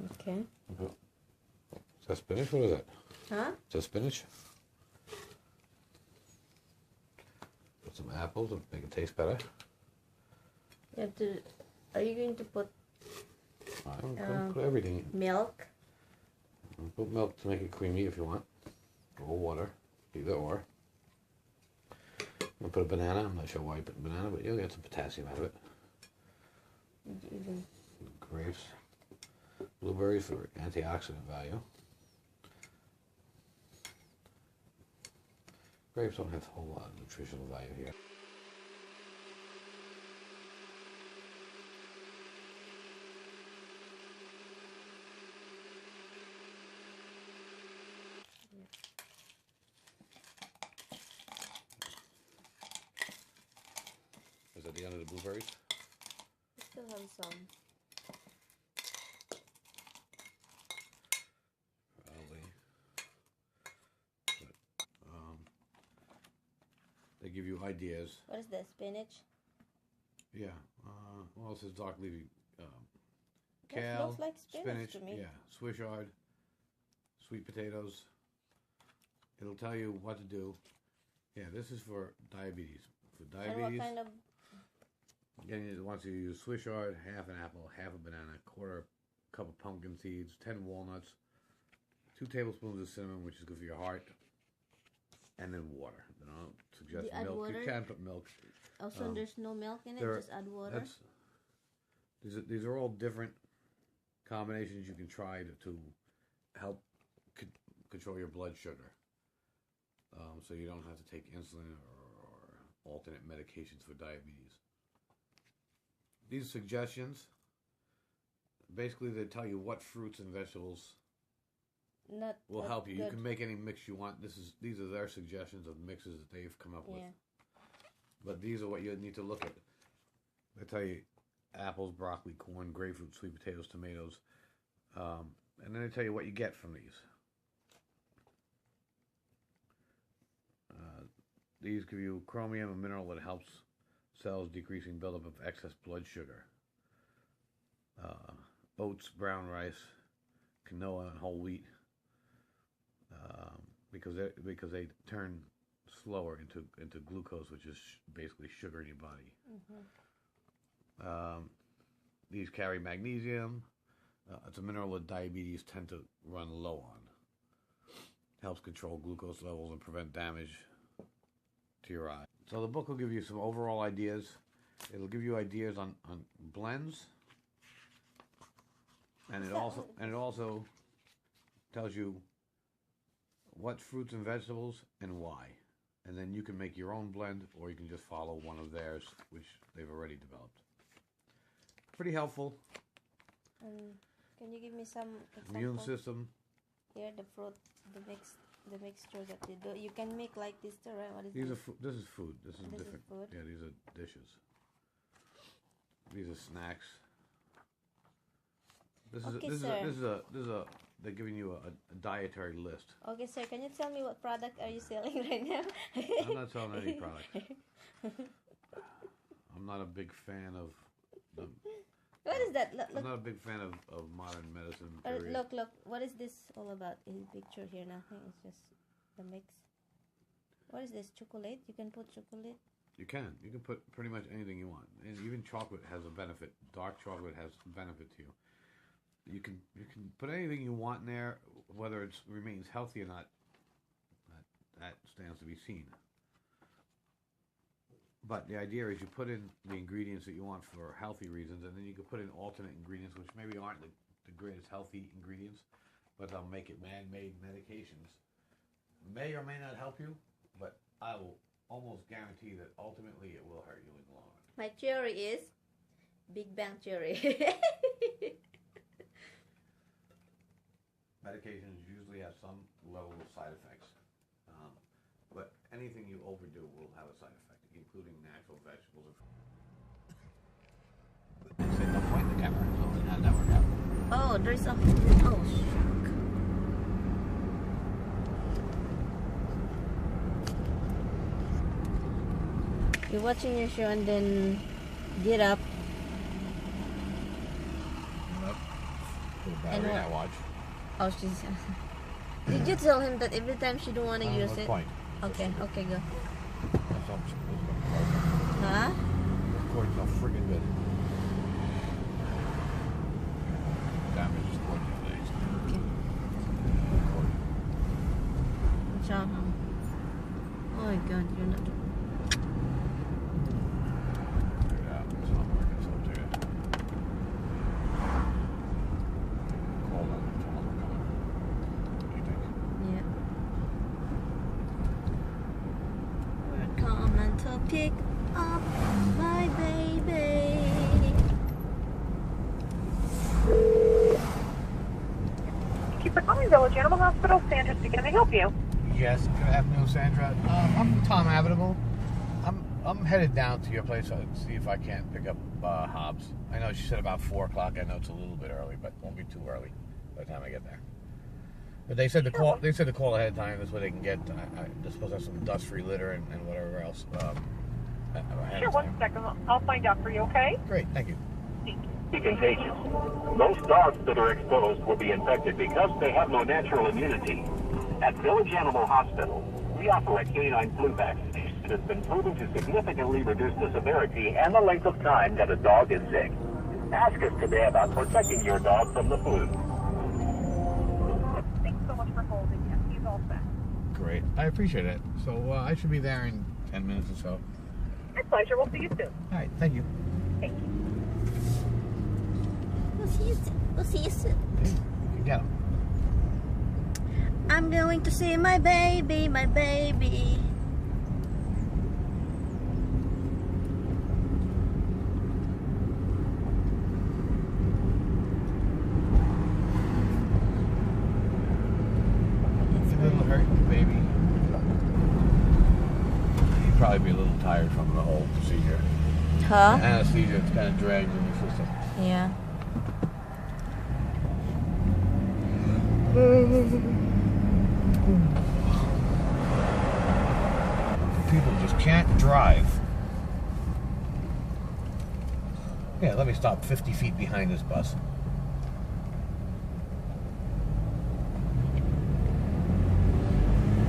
Okay. Is that spinach? What is that? Huh? Is that spinach? Put some apples and make it taste better. You have to. Are you going to put Put everything in. milk? Put milk to make it creamy if you want. Or water. Either or. I'm going to put a banana. I'm not sure why you put banana, but you'll get some potassium out of it. Grapes. Blueberries for antioxidant value. Grapes don't have a whole lot of nutritional value here. Is that the end of the blueberries? I still have some. Probably. But, they give you ideas. What is that? Spinach? Yeah. Well, it says dark leafy. That Kale, looks like spinach to me. Yeah, Swiss chard, sweet potatoes. It'll tell you what to do. Yeah, this is for diabetes. For diabetes, And what kind of? again, it wants you to use Swiss chard, half an apple, half a banana, quarter cup of pumpkin seeds, 10 walnuts, 2 tablespoons of cinnamon, which is good for your heart, and then water. Then I'll suggest milk. Water? You can put milk. Also, there's no milk in it. Just add water. These are all different combinations you can try to help control your blood sugar. So you don't have to take insulin or alternate medications for diabetes. These suggestions, basically they tell you what fruits and vegetables will help you. Good. You can make any mix you want. These are their suggestions of mixes that they've come up with. But these are what you need to look at. They tell you apples, broccoli, corn, grapefruit, sweet potatoes, tomatoes. And then they tell you what you get from these. These give you chromium, a mineral that helps cells decreasing buildup of excess blood sugar. Oats, brown rice, quinoa, and whole wheat. Because they turn slower into glucose, which is basically sugar in your body. Mm-hmm. These carry magnesium. It's a mineral that diabetes tend to run low on. Helps control glucose levels and prevent damage to your eye. So the book will give you some overall ideas. It'll give you ideas on blends, and it also tells you what fruits and vegetables and why. And then you can make your own blend, or you can just follow one of theirs, which they've already developed. Pretty helpful. Can you give me some example? Immune system. Here, the fruit, the mixture that you do. You can make like this too, right? What is These this? are this is food. This is This is different. food? Yeah, these are dishes. These are snacks. They're giving you a dietary list. Okay, sir. Can you tell me what product are you selling right now? I'm not selling any product. I'm not a big fan of the. What is that? Look, I'm not a big fan of modern medicine. look. What is this all about? In the picture here, nothing. It's just the mix. What is this? Chocolate? You can put chocolate? You can put pretty much anything you want. And even chocolate has a benefit. Dark chocolate has a benefit to you. You can put anything you want in there, whether it remains healthy or not. That stands to be seen. But the idea is you put in the ingredients that you want for healthy reasons, and then you can put in alternate ingredients, which maybe aren't the greatest healthy ingredients, but they'll make it man-made medications. May or may not help you, but I will almost guarantee that ultimately it will hurt you in the long run. My theory is Big Bang Theory. Medications usually have some level of side effects, but anything you overdo will have a side effect, including natural vegetables. Say don't point the camera, so how did that work out? Oh, there's a... Oh, shock. You're watching your show and then get up Go back. And I what? watch. Oh, she's. Did you tell him that every time she don't want to use it? Point. Okay, okay, go. That's all. Huh? This cord's so freaking good. Damage is cord these days. Okay. Good job, huh? Oh my God, you're not. Yeah, it's not working, so I'll take it. Call them and tell them we're coming. What do you think? Yeah. We're coming to pick up my baby. Thank you for calling Village Animal Hospital. Sandra speaking. Can I help you? Yes, good afternoon, Sandra. I'm Tom Habitable. I'm headed down to your place to see if I can't pick up Hobbs. I know she said about 4 o'clock. I know it's a little bit early, but it won't be too early by the time I get there. But they said to call. They said to call ahead of time. This way they can get. They're supposed to have some dust-free litter and whatever else. Ahead Sure, of one time. second. I'll find out for you, okay? Great, thank you. Be contagious. Most dogs that are exposed will be infected because they have no natural immunity. At Village Animal Hospital, we offer a canine flu vaccination that has been proven to significantly reduce the severity and the length of time that a dog is sick. Ask us today about protecting your dog from the flu. Thanks so much for holding. Yes, he's all set. Great, I appreciate it. So I should be there in 10 minutes or so. My pleasure. We'll see you soon. All right, thank you. Thank you. We'll see you soon. We'll see you soon. Hey, you can get him. I'm going to see my baby, my baby. It's a little hurt, baby. You'd probably be a little tired from the whole procedure. Huh? Anesthesia, it's kind of dragged in your system. Yeah. People just can't drive. Yeah, let me stop 50 feet behind this bus.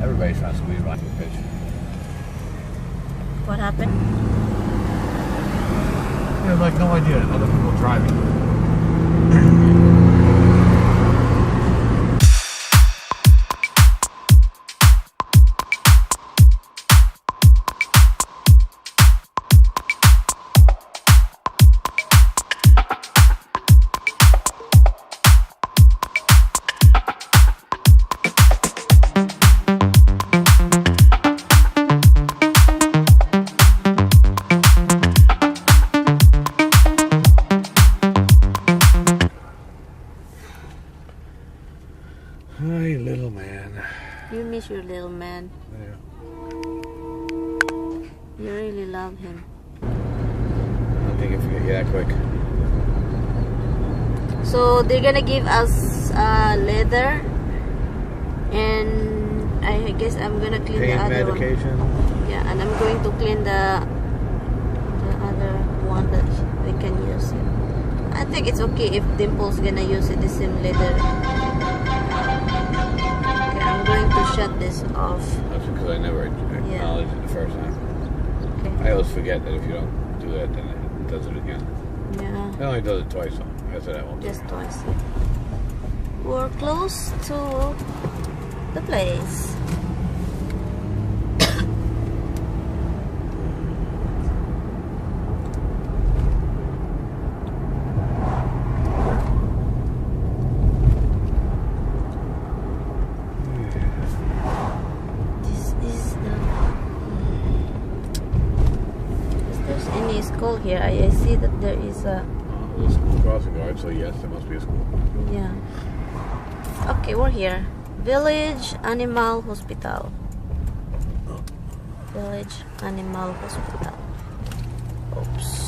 Everybody's trying to squeeze by the pitch. What happened? They have like no idea that other people are driving. Hi, little man. You miss your little man. Yeah. You really love him. I don't think I forget you that quick. So they're gonna give us leather, and I guess I'm gonna clean the Pain other medication. one. Yeah, and I'm going to clean the other one that we can use it. I think it's okay if Dimple's gonna use it the same leather. Okay, I'm going to shut this off. That's because I never acknowledged it the first time. Okay. I always forget that if you don't do that, then it does it again. Yeah. It only does it twice, though. I said I won't do it. Just twice. We're close to the place. This is the. Is there any school here? I see that there is a. There's a school crossing guard, so yes, there must be a school. Yeah. Okay, we're here. Village Animal Hospital. Village Animal Hospital. Oops.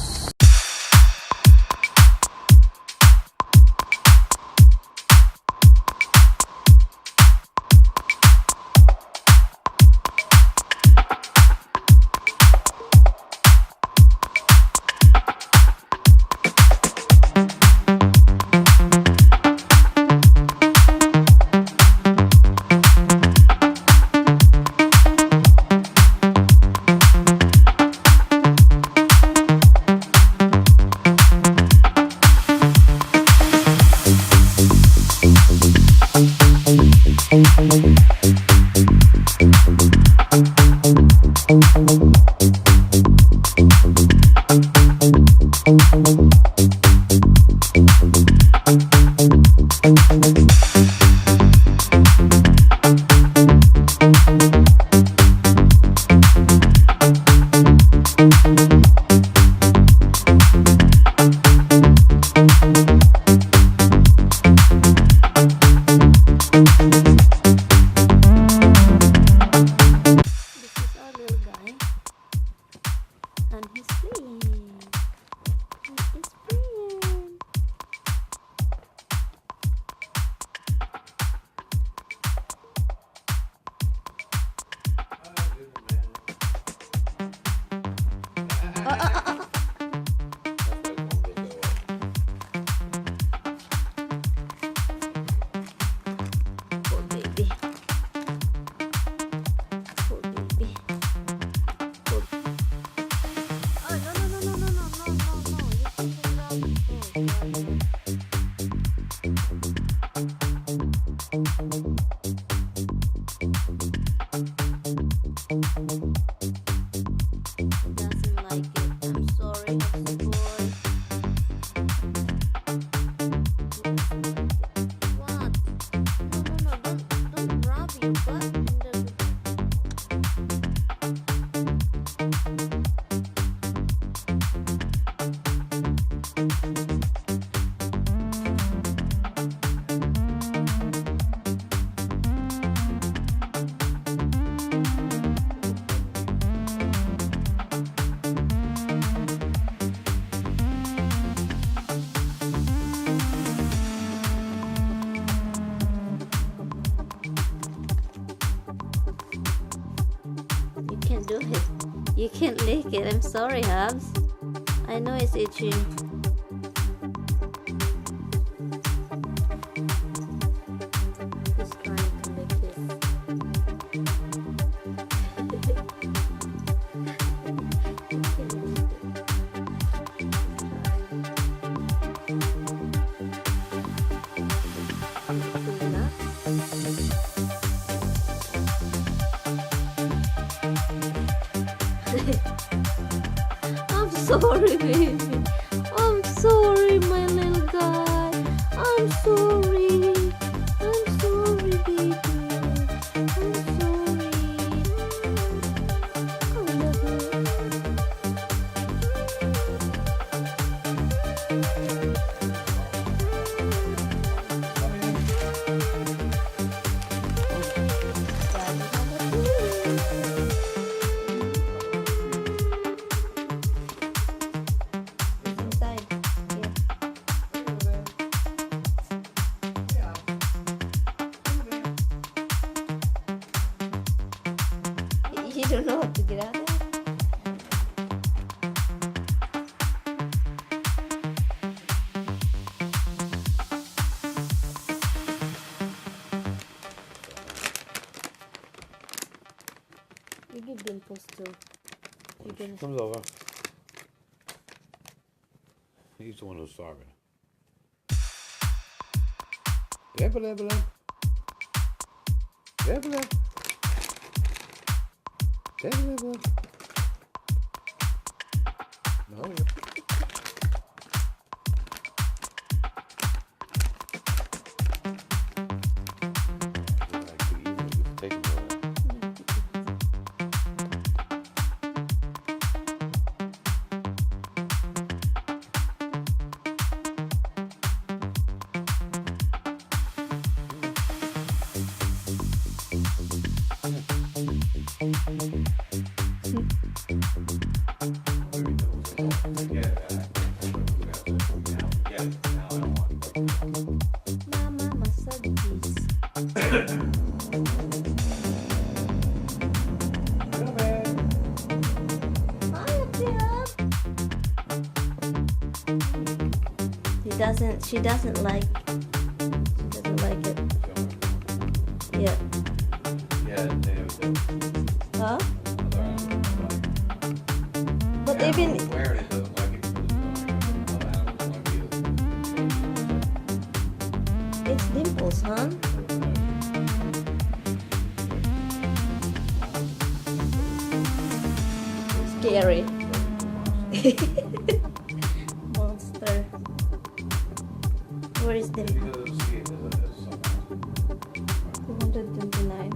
do it. You can't lick it. I'm sorry, Hubs. I know it's itchy. Just trying to lick it. You can lick it. Good enough. I'm sorry, baby. I'm sorry, my little guy. I'm sorry. I'm sorry, baby. I'm sorry. I love you. Daddy, have a feeling. It's inside. Yeah. You don't know how to get out there? You give dimples too. You're gonna... Comes over. He's the one who's starving. Yeah, but No. Mama, massage this. Hi, Up. She doesn't like it. Yeah. Huh? But even it's dimples, huh? Scary. Monster. Where is dimple? 229.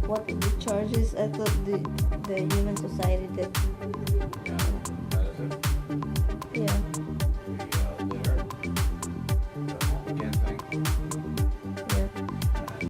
What the charges? I thought the human society that